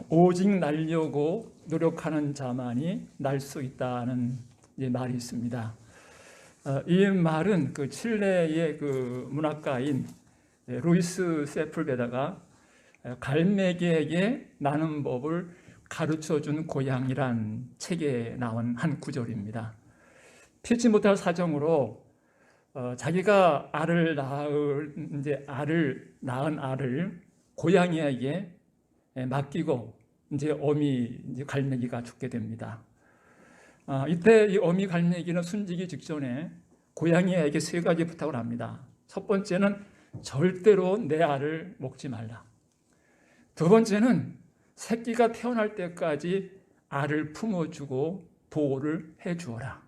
오직 날려고 노력하는 자만이 날 수 있다는 말이 있습니다. 이 말은 그 칠레의 그 문학가인 루이스 세풀베다가 갈매기에게 나는 법을 가르쳐준 고양이란 책에 나온 한 구절입니다. 피치 못할 사정으로 자기가 알을 낳은 알을 고양이에게 맡기고 어미 갈매기가 죽게 됩니다. 이때 이 어미 갈매기는 숨지기 직전에 고양이에게 세 가지 부탁을 합니다. 첫 번째는 절대로 내 알을 먹지 말라. 두 번째는 새끼가 태어날 때까지 알을 품어주고 보호를 해주어라.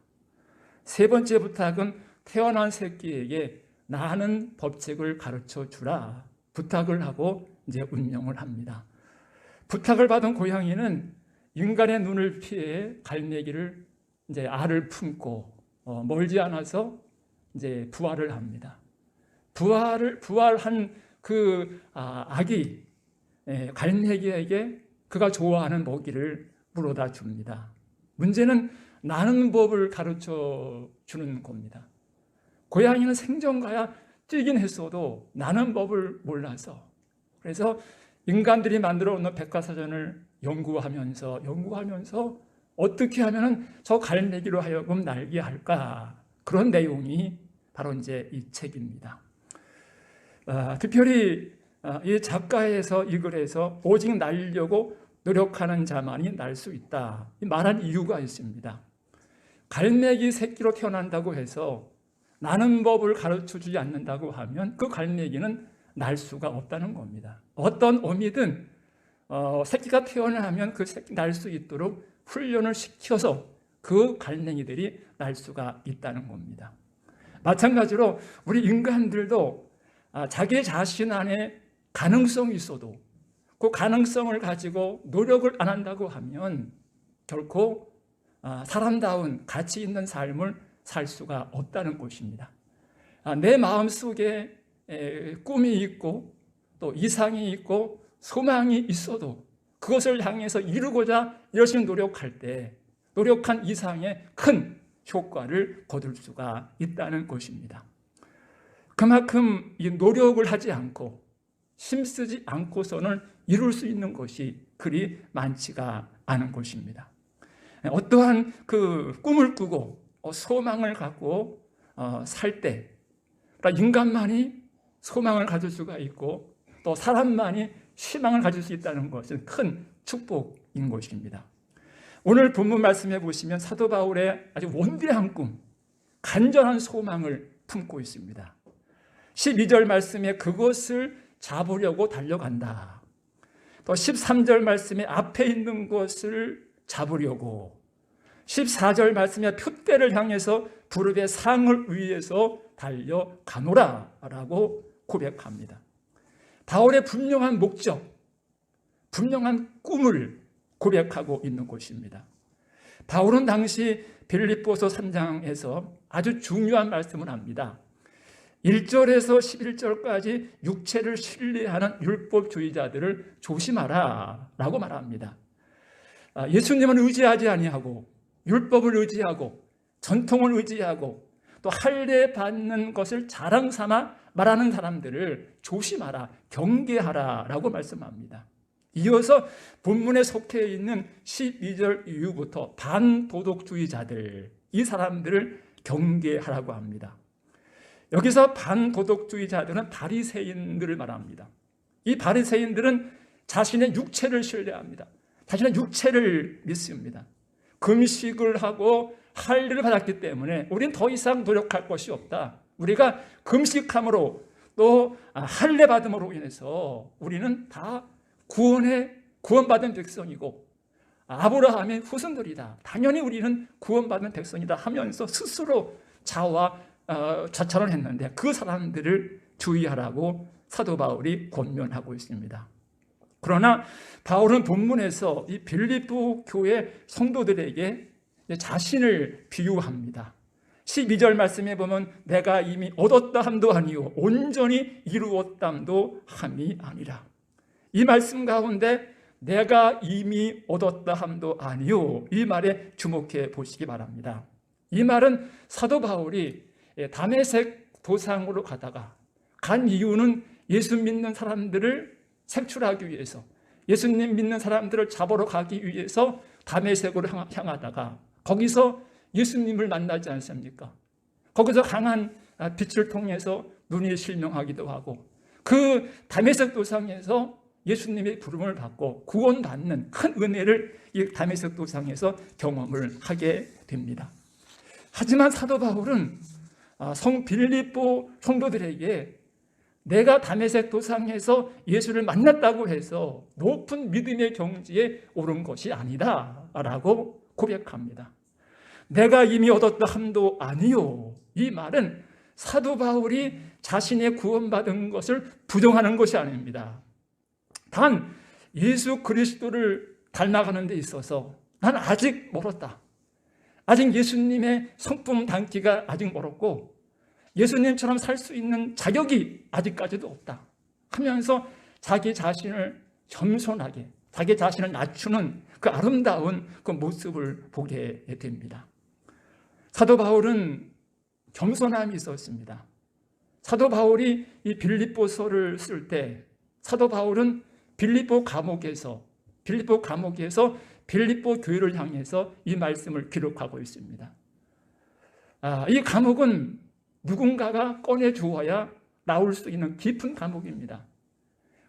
세 번째 부탁은 태어난 새끼에게 나는 법칙을 가르쳐 주라. 부탁을 하고 운명을 합니다. 부탁을 받은 고양이는 인간의 눈을 피해 갈매기를 알을 품고 멀지 않아서 부활을 합니다. 부활한 그 아기 갈매기에게 그가 좋아하는 먹이를 물어다 줍니다. 문제는 나는 법을 가르쳐 주는 겁니다. 고양이는 생전가야 뛰긴 했어도 나는 법을 몰라서, 그래서 인간들이 만들어 놓은 백과사전을 연구하면서 어떻게 하면 저 갈매기로 하여금 날게 할까, 그런 내용이 바로 이 책입니다. 특별히 이 작가에서 이 글에서 오직 날려고 노력하는 자만이 날 수 있다, 말한 이유가 있습니다. 갈매기 새끼로 태어난다고 해서 나는 법을 가르쳐주지 않는다고 하면 그 갈매기는 날 수가 없다는 겁니다. 어떤 어미든 새끼가 태어나면 그 새끼 날 수 있도록 훈련을 시켜서 그 갈매기들이 날 수가 있다는 겁니다. 마찬가지로 우리 인간들도 자기 자신 안에 가능성이 있어도 그 가능성을 가지고 노력을 안 한다고 하면 결코 사람다운 가치 있는 삶을 살 수가 없다는 것입니다. 내 마음속에 꿈이 있고 또 이상이 있고 소망이 있어도 그것을 향해서 이루고자 열심히 노력할 때 노력한 이상의 큰 효과를 거둘 수가 있다는 것입니다. 그만큼 이 노력을 하지 않고 힘쓰지 않고서는 이룰 수 있는 것이 그리 많지가 않은 것입니다. 어떠한 그 꿈을 꾸고 소망을 갖고 살 때 인간만이 소망을 가질 수가 있고 또 사람만이 희망을 가질 수 있다는 것은 큰 축복인 것입니다. 오늘 본문 말씀해 보시면 사도 바울의 아주 원대한 꿈, 간절한 소망을 품고 있습니다. 12절 말씀에 그것을 잡으려고 달려간다. 또 13절 말씀에 앞에 있는 것을 잡으려고, 14절 말씀에 표대를 향해서 부르의 상을 위해서 달려가노라 라고 고백합니다. 바울의 분명한 목적, 분명한 꿈을 고백하고 있는 것입니다. 바울은 당시 빌립보서 3장에서 아주 중요한 말씀을 합니다. 1절에서 11절까지 육체를 신뢰하는 율법주의자들을 조심하라 라고 말합니다. 예수님은 의지하지 아니하고 율법을 의지하고 전통을 의지하고 또 할례받는 것을 자랑 삼아 말하는 사람들을 조심하라, 경계하라 라고 말씀합니다. 이어서 본문에 속해 있는 12절 이후부터 반도덕주의자들, 이 사람들을 경계하라고 합니다. 여기서 반도덕주의자들은 바리새인들을 말합니다. 이 바리새인들은 자신의 육체를 신뢰합니다. 자신의 육체를 믿습니다. 금식을 하고 할례를 받았기 때문에 우리는 더 이상 노력할 것이 없다. 우리가 금식함으로 또 할례 받음으로 인해서 우리는 다 구원받은 백성이고 아브라함의 후손들이다. 당연히 우리는 구원받은 백성이다 하면서 스스로 자처를 했는데 그 사람들을 주의하라고 사도 바울이 권면하고 있습니다. 그러나 바울은 본문에서 이 빌립보 교회 성도들에게 자신을 비유합니다. 12절 말씀에 보면 내가 이미 얻었다 함도 아니요 온전히 이루었담도 함이 아니라, 이 말씀 가운데 내가 이미 얻었다 함도 아니요. 이 말에 주목해 보시기 바랍니다. 이 말은 사도 바울이 다메섹 도상으로 가다가 간 이유는 예수 믿는 사람들을 색출하기 위해서, 예수님 믿는 사람들을 잡으러 가기 위해서 다메섹으로 향하다가 거기서 예수님을 만나지 않습니까? 거기서 강한 빛을 통해서 눈이 실명하기도 하고 그 다메섹 도상에서 예수님의 부름을 받고 구원받는 큰 은혜를 이 다메섹 도상에서 경험을 하게 됩니다. 하지만 사도 바울은 성 빌립보 성도들에게 내가 다메섹 도상에서 예수를 만났다고 해서 높은 믿음의 경지에 오른 것이 아니다 라고 고백합니다. 내가 이미 얻었다 함도 아니요. 이 말은 사도 바울이 자신의 구원받은 것을 부정하는 것이 아닙니다. 단 예수 그리스도를 닮아가는 데 있어서 난 아직 멀었다. 아직 예수님의 성품 닮기가 아직 멀었고 예수님처럼 살 수 있는 자격이 아직까지도 없다 하면서 자기 자신을 겸손하게, 자기 자신을 낮추는 그 아름다운 그 모습을 보게 됩니다. 사도 바울은 겸손함이 있었습니다. 사도 바울이 이 빌립보서를 쓸 때 사도 바울은 빌립보 감옥에서 빌립보 교회를 향해서 이 말씀을 기록하고 있습니다. 이 감옥은 누군가가 꺼내 주어야 나올 수 있는 깊은 감옥입니다.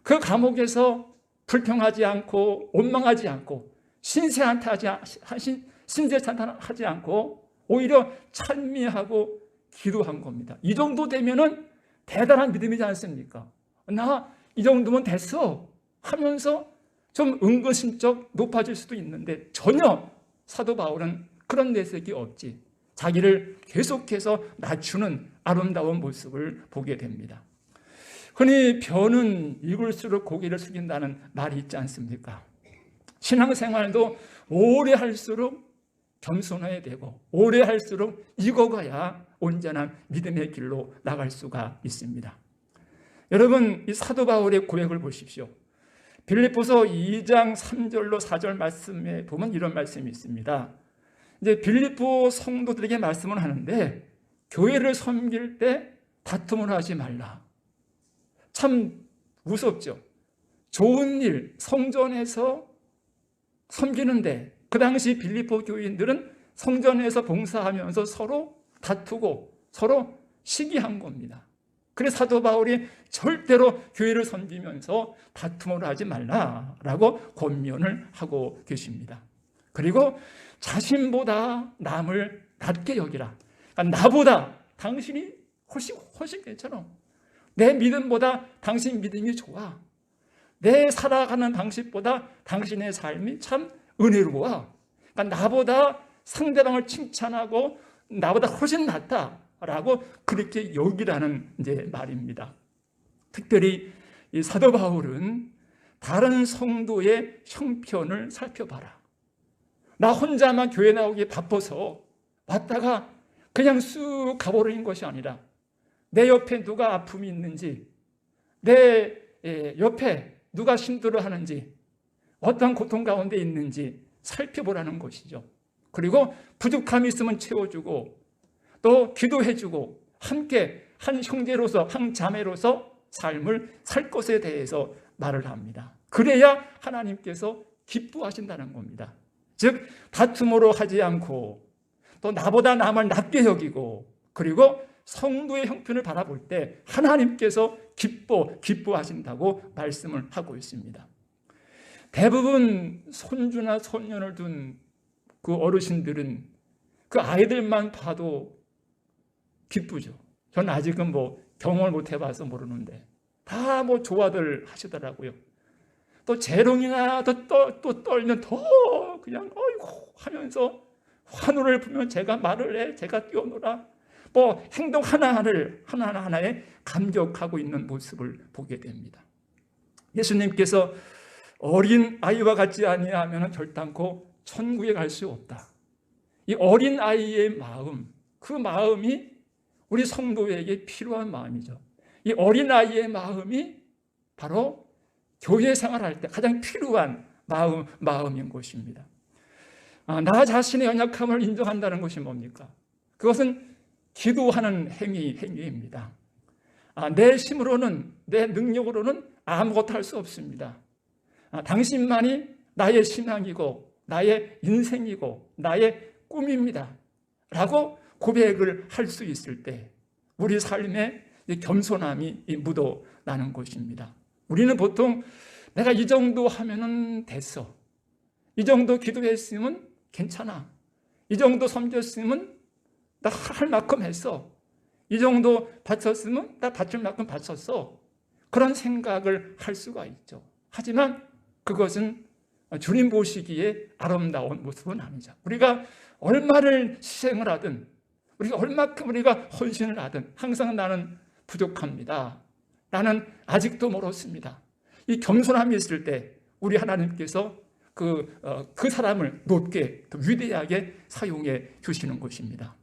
그 감옥에서 불평하지 않고 원망하지 않고 신세한탄하지 않고 오히려 찬미하고 기도한 겁니다. 이 정도 되면은 대단한 믿음이지 않습니까? 나 이 정도면 됐어 하면서 좀 은근슬쩍 높아질 수도 있는데 전혀 사도 바울은 그런 내색이 없지. 자기를 계속해서 낮추는 아름다운 모습을 보게 됩니다. 흔히 벼는 익을수록 고개를 숙인다는 말이 있지 않습니까? 신앙생활도 오래 할수록 겸손해야 되고 오래 할수록 익어가야 온전한 믿음의 길로 나갈 수가 있습니다. 여러분, 이 사도 바울의 고백을 보십시오. 빌립보서 2장 3절로 4절 말씀에 보면 이런 말씀이 있습니다. 이제 빌립보 성도들에게 말씀을 하는데 교회를 섬길 때 다툼을 하지 말라. 참 무섭죠. 좋은 일, 성전에서 섬기는데 그 당시 빌립보 교인들은 성전에서 봉사하면서 서로 다투고 서로 시기한 겁니다. 그래서 사도 바울이 절대로 교회를 섬기면서 다툼을 하지 말라라고 권면을 하고 계십니다. 그리고 자신보다 남을 낮게 여기라. 그러니까 나보다 당신이 훨씬 괜찮아. 내 믿음보다 당신 믿음이 좋아. 내 살아가는 방식보다 당신의 삶이 참 은혜로워. 그러니까 나보다 상대방을 칭찬하고 나보다 훨씬 낫다라고 그렇게 여기라는 이제 말입니다. 특별히 이 사도 바울은 다른 성도의 형편을 살펴봐라. 나 혼자만 교회 나오기 바빠서 왔다가 그냥 쑥 가버리는 것이 아니라 내 옆에 누가 아픔이 있는지, 내 옆에 누가 힘들어하는지, 어떤 고통 가운데 있는지 살펴보라는 것이죠. 그리고 부족함이 있으면 채워주고 또 기도해주고 함께 한 형제로서 한 자매로서 삶을 살 것에 대해서 말을 합니다. 그래야 하나님께서 기뻐하신다는 겁니다. 즉 다툼으로 하지 않고 또 나보다 남을 낮게 여기고 그리고 성도의 형편을 바라볼 때 하나님께서 기뻐하신다고 말씀을 하고 있습니다. 대부분 손주나 손녀를 둔 그 어르신들은 그 아이들만 봐도 기쁘죠. 저는 아직은 경험을 못 해봐서 모르는데 다 좋아들 하시더라고요. 또 재롱이나 또 떨면 더 그냥 어이구 하면서 환호를 부르면 제가 말을 해, 제가 뛰어놀아. 행동 하나하나에 감격하고 있는 모습을 보게 됩니다. 예수님께서 어린 아이와 같지 아니하면 결단코 천국에 갈 수 없다. 이 어린 아이의 마음, 그 마음이 우리 성도에게 필요한 마음이죠. 이 어린 아이의 마음이 바로 교회 생활할 때 가장 필요한 마음인 것입니다. 나 자신의 연약함을 인정한다는 것이 뭡니까? 그것은 기도하는 행위입니다. 내 힘으로는, 내 능력으로는 아무것도 할 수 없습니다. 당신만이 나의 신앙이고 나의 인생이고 나의 꿈입니다 라고 고백을 할 수 있을 때 우리 삶에 겸손함이 묻어나는 것입니다. 우리는 보통 내가 이 정도 하면은 됐어, 이 정도 기도했으면 괜찮아, 이 정도 섬겼으면 나 할 만큼 했어, 이 정도 바쳤으면 나 바칠 만큼 바쳤어, 그런 생각을 할 수가 있죠. 하지만 그것은 주님 보시기에 아름다운 모습은 아니죠. 우리가 얼마를 희생을 하든, 우리가 얼마큼 우리가 헌신을 하든 항상 나는 부족합니다, 나는 아직도 멀었습니다. 이 겸손함이 있을 때 우리 하나님께서 그 사람을 높게, 더 위대하게 사용해 주시는 것입니다.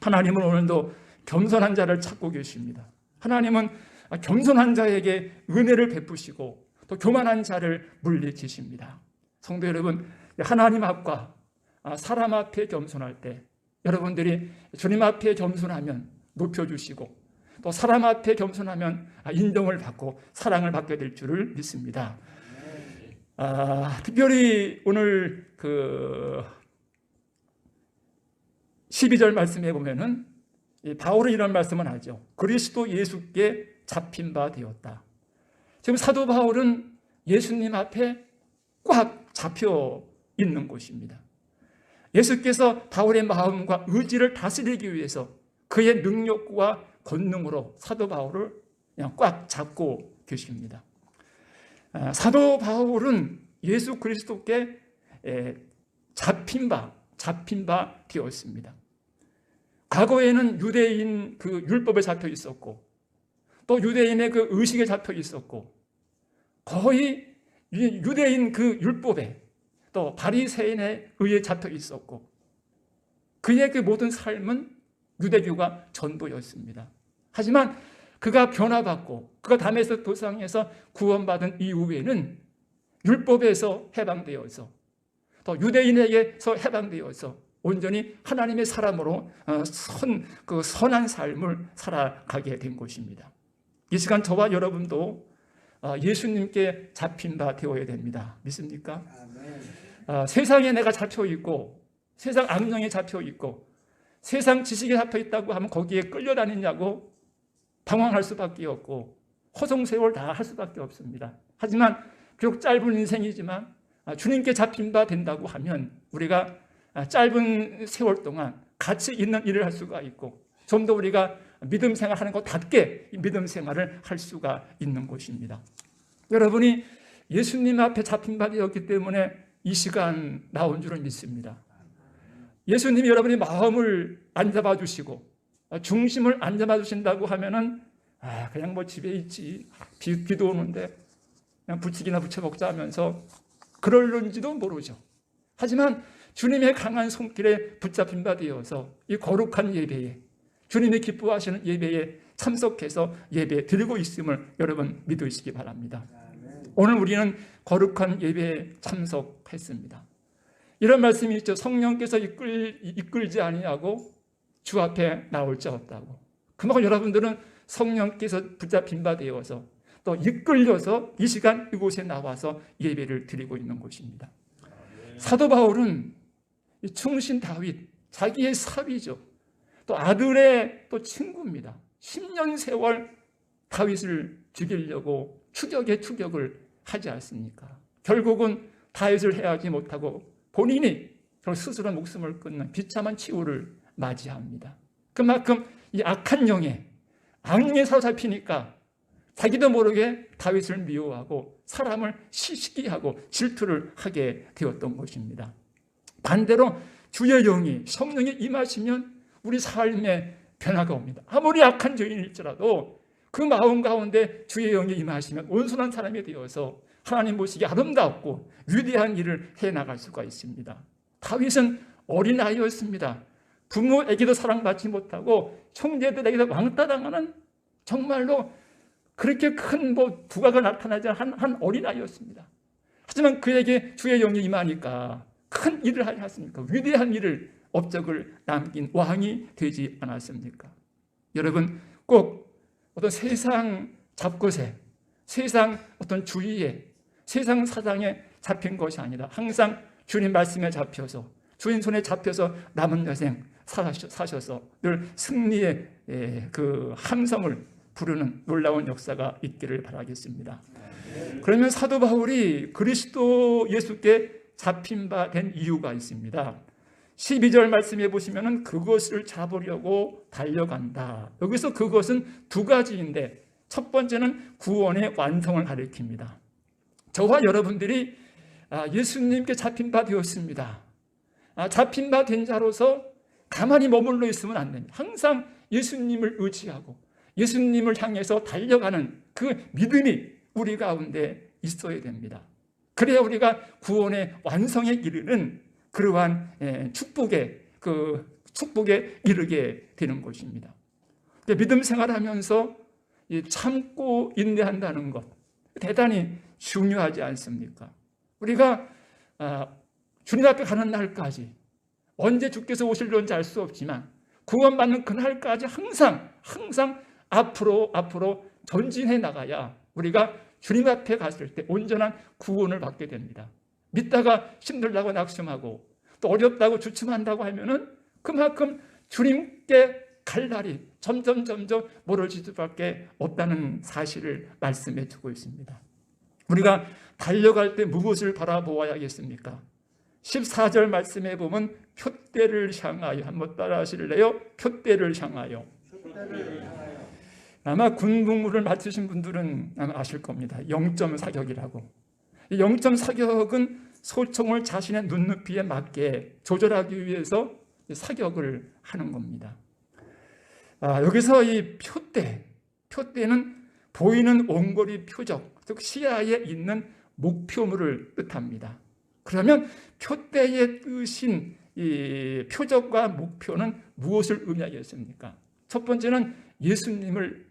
하나님은 오늘도 겸손한 자를 찾고 계십니다. 하나님은 겸손한 자에게 은혜를 베푸시고 또 교만한 자를 물리치십니다. 성도 여러분, 하나님 앞과 사람 앞에 겸손할 때 여러분들이 주님 앞에 겸손하면 높여주시고 또 사람 앞에 겸손하면 인정을 받고 사랑을 받게 될 줄을 믿습니다. 특별히 오늘 12절 말씀에 보면은 바울은 이런 말씀을 하죠. 그리스도 예수께 잡힌 바 되었다. 지금 사도 바울은 예수님 앞에 꽉 잡혀 있는 것입니다. 예수께서 바울의 마음과 의지를 다스리기 위해서 그의 능력과 권능으로 사도 바울을 그냥 꽉 잡고 계십니다. 사도 바울은 예수 그리스도께 잡힌 바 되었습니다. 과거에는 유대인 그 율법에 잡혀 있었고 또 유대인의 그 의식에 잡혀 있었고 거의 유대인 그 율법에 또 바리새인의 의에 잡혀 있었고 그의 그 모든 삶은 유대교가 전부였습니다. 하지만 그가 변화받고 그가 다메섹 도상에서 구원받은 이후에는 율법에서 해방되어서 또 유대인에게서 해방되어서 온전히 하나님의 사람으로 선한 삶을 살아가게 된 것입니다. 이 시간 저와 여러분도 예수님께 잡힌 바 되어야 됩니다. 믿습니까? 세상에 내가 잡혀 있고 세상 악령에 잡혀 있고 세상 지식에 잡혀 있다고 하면 거기에 끌려다니냐고 당황할 수밖에 없고 허송세월 다 할 수밖에 없습니다. 하지만 비록 짧은 인생이지만 주님께 잡힌 바 된다고 하면 우리가 짧은 세월 동안 가치 있는 일을 할 수가 있고 좀 더 우리가 믿음 생활하는 것답게 믿음 생활을 할 수가 있는 것입니다. 여러분이 예수님 앞에 잡힌 바 되었기 때문에 이 시간 나온 줄은 믿습니다. 예수님이 여러분의 마음을 안 잡아주시고 중심을 안 잡아주신다고 하면은 그냥 뭐 집에 있지, 비도 오는데 그냥 부치기나 부쳐 먹자 하면서 그럴는지도 모르죠. 하지만 주님의 강한 손길에 붙잡힌 바 되어서 이 거룩한 예배에, 주님이 기뻐하시는 예배에 참석해서 예배 드리고 있음을 여러분 믿으시기 바랍니다. 오늘 우리는 거룩한 예배에 참석했습니다. 이런 말씀이 있죠. 성령께서 이끌지 아니하고 주 앞에 나올 자 없다고. 그만큼 여러분들은 성령께서 붙잡힌 바 되어서 또 이끌려서 이 시간 이곳에 나와서 예배를 드리고 있는 것입니다. 사도 바울은 충신 다윗, 자기의 사위죠. 또 아들의 또 친구입니다. 10년 세월 다윗을 죽이려고 추격을 하지 않습니까? 결국은 다윗을 해하지 못하고 본인이 스스로 목숨을 끊는 비참한 치유를 맞이합니다. 그만큼 이 악한 영에 악령에 사로잡히니까 자기도 모르게 다윗을 미워하고 사람을 시기하고 질투를 하게 되었던 것입니다. 반대로 주의 영이 성령이 임하시면 우리 삶에 변화가 옵니다. 아무리 악한 죄인일지라도 그 마음 가운데 주의 영이 임하시면 온순한 사람이 되어서 하나님 보시기에 아름답고 위대한 일을 해나갈 수가 있습니다. 다윗은 어린아이였습니다. 부모에게도 사랑받지 못하고 형제들에게도 왕따당하는 정말로 그렇게 큰 부각을 나타나지 않은 한 어린아이였습니다. 하지만 그에게 주의 영이 임하니까 큰 일을 하지 않습니까? 위대한 일을 업적을 남긴 왕이 되지 않았습니까? 여러분, 꼭 어떤 세상 잡것에, 세상 어떤 주의에, 세상 사장에 잡힌 것이 아니라 항상 주님 말씀에 잡혀서, 주님 손에 잡혀서 남은 여생 사셔서 늘 승리의 그 함성을 부르는 놀라운 역사가 있기를 바라겠습니다. 그러면 사도 바울이 그리스도 예수께 잡힌 바 된 이유가 있습니다. 12절 말씀해 보시면 그것을 잡으려고 달려간다. 여기서 그것은 두 가지인데 첫 번째는 구원의 완성을 가리킵니다. 저와 여러분들이 예수님께 잡힌 바 되었습니다. 잡힌 바 된 자로서 가만히 머물러 있으면 안 됩니다. 항상 예수님을 의지하고 예수님을 향해서 달려가는 그 믿음이 우리 가운데 있어야 됩니다. 그래야 우리가 구원의 완성에 이르는 그러한 축복에 이르게 되는 것입니다. 믿음 생활하면서 참고 인내한다는 것 대단히 중요하지 않습니까? 우리가 주님 앞에 가는 날까지 언제 주께서 오실런지 알 수 없지만 구원받는 그날까지 항상 앞으로 전진해 나가야 우리가 주님 앞에 갔을 때 온전한 구원을 받게 됩니다. 믿다가 힘들다고 낙심하고 또 어렵다고 주춤한다고 하면은 그만큼 주님께 갈 날이 점점 멀어질 수밖에 없다는 사실을 말씀해 주고 있습니다. 우리가 달려갈 때 무엇을 바라보아야겠습니까? 14절 말씀해 보면 표대를 향하여, 한번 따라 하실래요? 표대를 향하여. 아마 군복무를 맡으신 분들은 아마 아실 겁니다. 0.4격이라고. 이 0.4격은 소총을 자신의 눈높이에 맞게 조절하기 위해서 사격을 하는 겁니다. 여기서 이 표대는 보이는 원거리 표적, 즉 시야에 있는 목표물을 뜻합니다. 그러면 표대의 뜻인 이 표적과 목표는 무엇을 의미하겠습니까? 첫 번째는 예수님을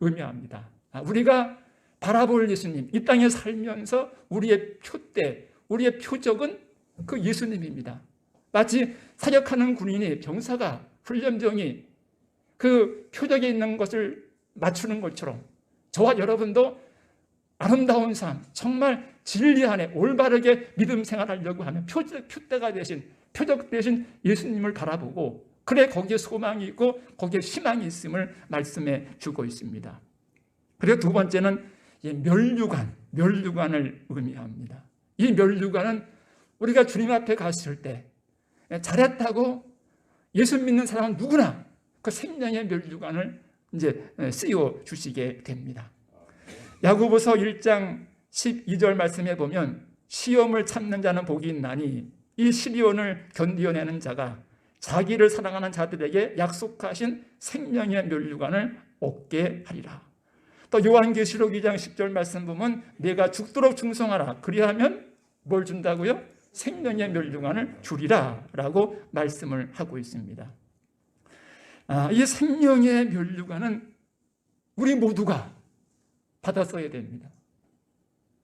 의미합니다. 우리가 바라볼 예수님, 이 땅에 살면서 우리의 표대, 우리의 표적은 그 예수님입니다. 마치 사격하는 군인이, 병사가, 훈련병이 그 표적에 있는 것을 맞추는 것처럼 저와 여러분도 아름다운 삶, 정말 진리 안에 올바르게 믿음 생활하려고 하면 표대가 되신, 표적 되신 예수님을 바라보고 그래 거기에 소망이 있고 거기에 희망이 있음을 말씀해 주고 있습니다. 그리고 두 번째는 이 멸류관을 의미합니다. 이 멸류관은 우리가 주님 앞에 갔을 때 잘했다고 예수 믿는 사람은 누구나 그 생명의 멸류관을 이제 씌워 주시게 됩니다. 야고보서 1장 12절 말씀해 보면 시험을 참는 자는 복이 있나니 이 시련을 견디어내는 자가 자기를 사랑하는 자들에게 약속하신 생명의 멸류관을 얻게 하리라. 또 요한계시록 2장 10절 말씀 보면 내가 죽도록 충성하라. 그리하면 뭘 준다고요? 생명의 멸류관을 주리라 라고 말씀을 하고 있습니다. 이 생명의 멸류관은 우리 모두가 받았어야 됩니다.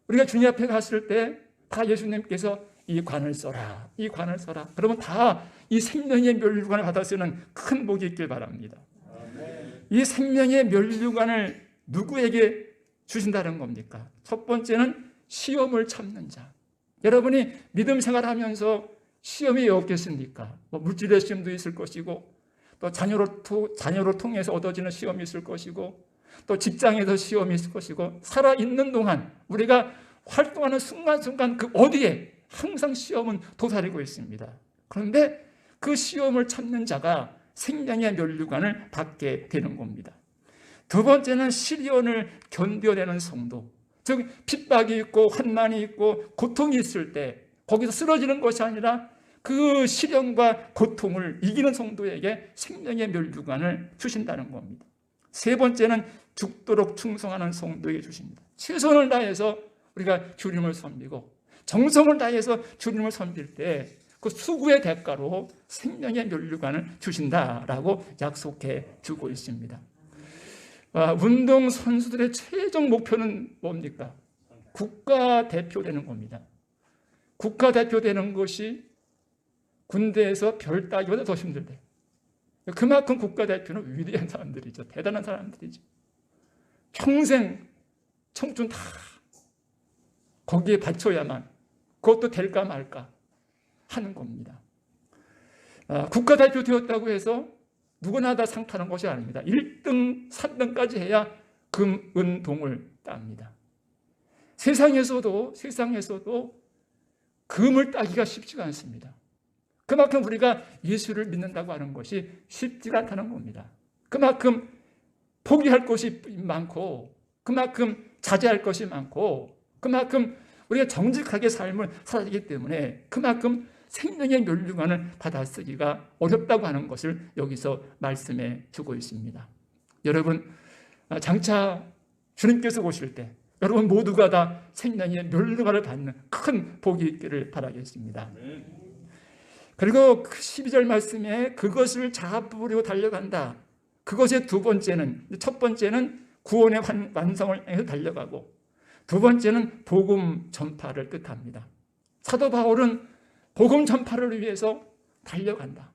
우리가 주님 앞에 갔을 때 다 예수님께서 이 관을 써라, 이 관을 써라. 그러면 다 이 생명의 멸류관을 받아 쓰는 큰 복이 있길 바랍니다. 이 생명의 멸류관을 누구에게 주신다는 겁니까? 첫 번째는 시험을 참는 자. 여러분이 믿음 생활하면서 시험이 왜 없겠습니까? 물질의 시험도 있을 것이고 또 자녀로 통해서 얻어지는 시험이 있을 것이고 또 직장에서 시험이 있을 것이고 살아있는 동안 우리가 활동하는 순간순간 그 어디에 항상 시험은 도사리고 있습니다. 그런데 그 시험을 참는 자가 생명의 멸류관을 받게 되는 겁니다. 두 번째는 시련을 견뎌내는 성도, 즉 핍박이 있고 환난이 있고 고통이 있을 때 거기서 쓰러지는 것이 아니라 그 시련과 고통을 이기는 성도에게 생명의 멸류관을 주신다는 겁니다. 세 번째는 죽도록 충성하는 성도에게 주십니다. 최선을 다해서 우리가 주님을 섬기고 정성을 다해서 주님을 섬길 때 그 수고의 대가로 생명의 멸류관을 주신다라고 약속해 주고 있습니다. 운동 선수들의 최종 목표는 뭡니까? 국가대표 되는 겁니다. 국가대표 되는 것이 군대에서 별 따기보다 더 힘들대요. 그만큼 국가대표는 위대한 사람들이죠. 대단한 사람들이죠. 평생 청춘 다 거기에 바쳐야만 그것도 될까 말까 하는 겁니다. 국가대표 되었다고 해서 누구나 다 상 타는 것이 아닙니다. 1등, 3등까지 해야 금, 은, 동을 땁니다. 세상에서도 금을 따기가 쉽지가 않습니다. 그만큼 우리가 예수를 믿는다고 하는 것이 쉽지가 않다는 겁니다. 그만큼 포기할 것이 많고, 그만큼 자제할 것이 많고, 그만큼 우리가 정직하게 삶을 살아야기 때문에 그만큼 생명의 멸류관을 받아쓰기가 어렵다고 하는 것을 여기서 말씀해 주고 있습니다. 여러분, 장차 주님께서 오실 때 여러분 모두가 다 생명의 멸류관을 받는 큰 복이 있기를 바라겠습니다. 그리고 12절 말씀에 그것을 잡으려고 달려간다. 그것의 첫 번째는 구원의 완성을 향해서 달려가고, 두 번째는 복음 전파를 뜻합니다. 사도 바울은 복음 전파를 위해서 달려간다.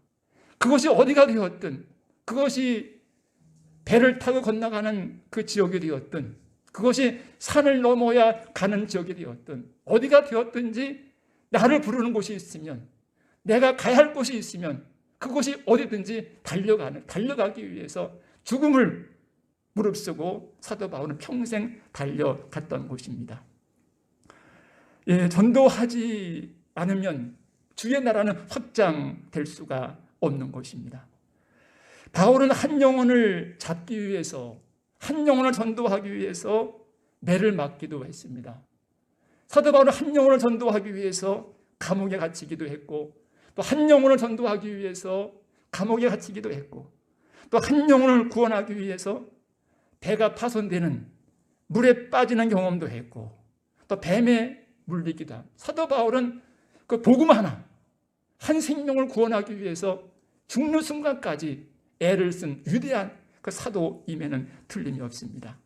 그것이 어디가 되었든, 그것이 배를 타고 건너가는 그 지역이 되었든, 그것이 산을 넘어야 가는 지역이 되었든, 어디가 되었든지 나를 부르는 곳이 있으면, 내가 가야 할 곳이 있으면 그곳이 어디든지 달려가기 위해서 죽음을 무릅쓰고 사도 바울은 평생 달려갔던 곳입니다. 전도하지 않으면 주의 나라는 확장될 수가 없는 것입니다. 바울은 한 영혼을 잡기 위해서, 한 영혼을 전도하기 위해서 매를 맞기도 했습니다. 사도 바울은 한 영혼을 전도하기 위해서 감옥에 갇히기도 했고, 또 한 영혼을 전도하기 위해서 감옥에 갇히기도 했고, 또 한 영혼을 구원하기 위해서 배가 파손되는 물에 빠지는 경험도 했고, 또 뱀에 물리기도 합니다. 사도 바울은 그 복음 하나, 한 생명을 구원하기 위해서 죽는 순간까지 애를 쓴 위대한 그 사도임에는 틀림이 없습니다.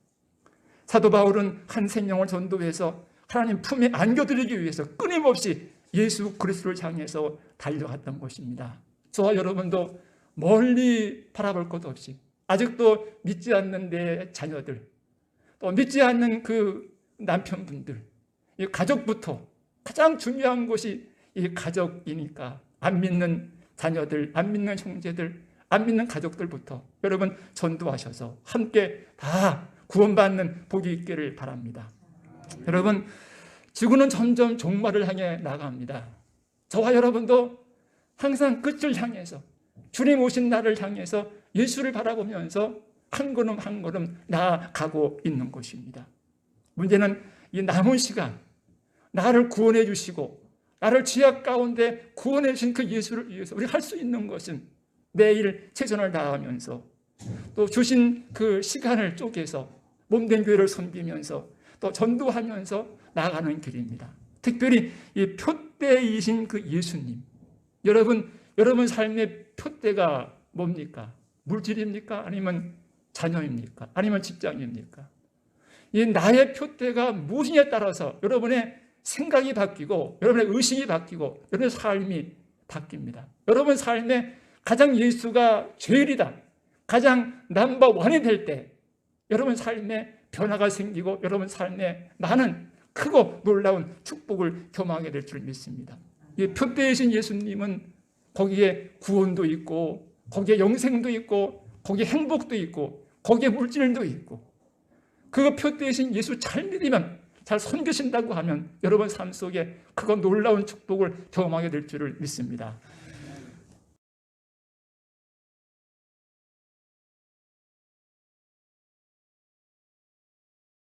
사도 바울은 한 생명을 전도해서 하나님 품에 안겨드리기 위해서 끊임없이 예수 그리스도를 향해서 달려갔던 것입니다. 저와 여러분도 멀리 바라볼 것 없이 아직도 믿지 않는 내 자녀들, 또 믿지 않는 그 남편분들, 이 가족부터 가장 중요한 것이 이 가족이니까 안 믿는 자녀들, 안 믿는 형제들, 안 믿는 가족들부터 여러분 전도하셔서 함께 다 구원받는 복이 있기를 바랍니다. 여러분, 지구는 점점 종말을 향해 나갑니다. 저와 여러분도 항상 끝을 향해서, 주님 오신 날을 향해서 예수를 바라보면서 한 걸음 한 걸음 나아가고 있는 것입니다. 문제는 이 남은 시간, 나를 구원해 주시고 나를 죄악 가운데 구원해 주신 그 예수를 위해서 우리가 할 수 있는 것은 매일 최선을 다하면서, 또 주신 그 시간을 쪼개서 몸된 교회를 섬기면서 또 전도하면서 나아가는 길입니다. 특별히 이 표대이신 그 예수님, 여러분 삶의 표대가 뭡니까? 물질입니까? 아니면 자녀입니까? 아니면 직장입니까? 이 나의 표대가 무엇이냐에 따라서 여러분의 생각이 바뀌고, 여러분의 의식이 바뀌고, 여러분의 삶이 바뀝니다. 여러분 삶에 가장 예수가 제일이다, 가장 넘버원이 될 때 여러분 삶에 변화가 생기고, 여러분 삶에 많은 크고 놀라운 축복을 경험하게 될 줄 믿습니다. 이 표대이신 예수님은 거기에 구원도 있고, 거기에 영생도 있고, 거기에 행복도 있고, 거기에 물질도 있고, 그 표대이신 예수 잘 믿으면, 잘 섬기신다고 하면 여러분 삶 속에 그거 놀라운 축복을 경험하게 될 줄을 믿습니다.